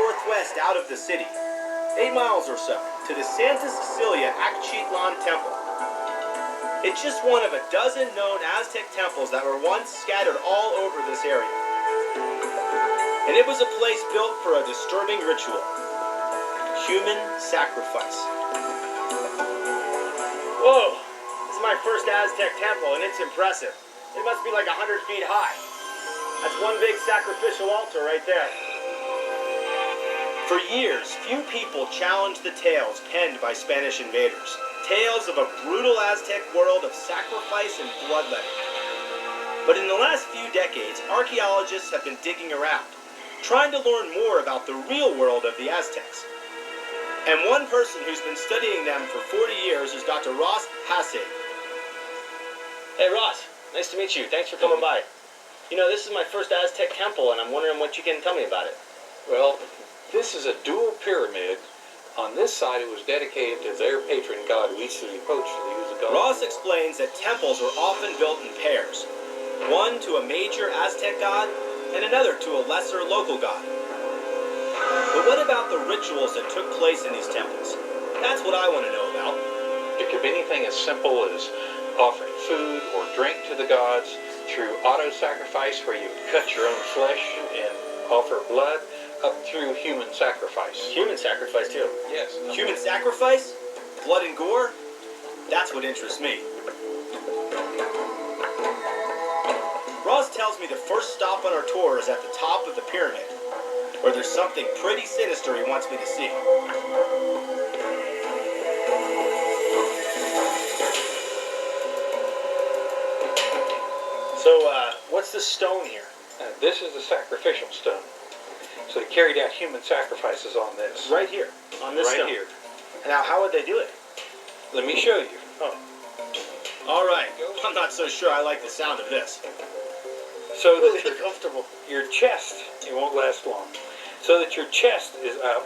northwest out of the city, 8 miles or so, to the Santa Cecilia Acchitlan Temple. It's just one of a dozen known Aztec temples that were once scattered all over this area. And it was a place built for a disturbing ritual: human sacrifice. Whoa, this is my first Aztec temple, and it's impressive. It must be like 100 feet high. That's one big sacrificial altar right there. For years, few people challenged the tales penned by Spanish invaders. Tales of a brutal Aztec world of sacrifice and bloodletting. But in the last few decades, archaeologists have been digging around, trying to learn more about the real world of the Aztecs. And one person who's been studying them for 40 years is Dr. Ross Hassig. Hey Ross, nice to meet you. Thanks for coming by. You know, this is my first Aztec temple, and I'm wondering what you can tell me about it. Well, this is a dual pyramid. On this side, it was dedicated to their patron god, Huitzilopochtli, who's a god. Ross explains that temples were often built in pairs, one to a major Aztec god and another to a lesser local god. But what about the rituals that took place in these temples? That's what I want to know about. It could be anything as simple as offering food or drink to the gods, through auto-sacrifice, where you cut your own flesh and offer blood, up through human sacrifice. Human sacrifice, too? Yes. Human sacrifice? Blood and gore? That's what interests me. Ross tells me the first stop on our tour is at the top of the pyramid, where there's something pretty sinister he wants me to see. So, what's this stone here? This is the sacrificial stone. So they carried out human sacrifices on this. Right here, on this stone. Right here. Now, how would they do it? Let me show you. Oh. All right. I'm not so sure I like the sound of this. So that Really comfortable. your chest, it won't last long. So that your chest is up,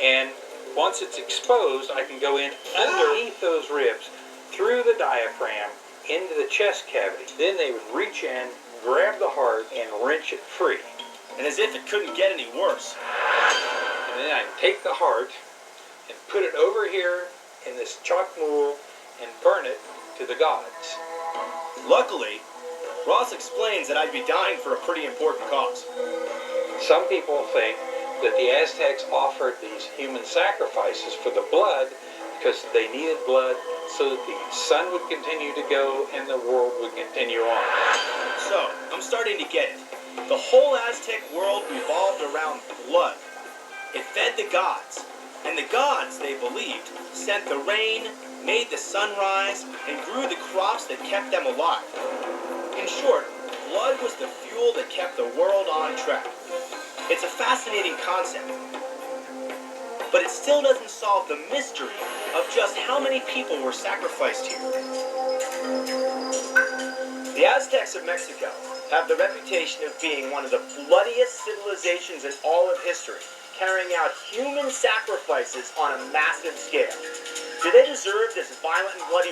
and once it's exposed, I can go in underneath those ribs, through the diaphragm, into the chest cavity. Then they would reach in, grab the heart, and wrench it free. And as if it couldn't get any worse. And then I take the heart and put it over here in this chalk mould and burn it to the gods. Luckily, Ross explains that I'd be dying for a pretty important cause. Some people think that the Aztecs offered these human sacrifices for the blood because they needed blood so that the sun would continue to go and the world would continue on. So, I'm starting to get it. The whole Aztec world revolved around blood. It fed the gods, and the gods, they believed, sent the rain, made the sun rise, and grew the crops that kept them alive. In short, blood was the fuel that kept the world on track. It's a fascinating concept, but it still doesn't solve the mystery of just how many people were sacrificed here. The Aztecs of Mexico have the reputation of being one of the bloodiest civilizations in all of history, carrying out human sacrifices on a massive scale. Do they deserve this violent and bloody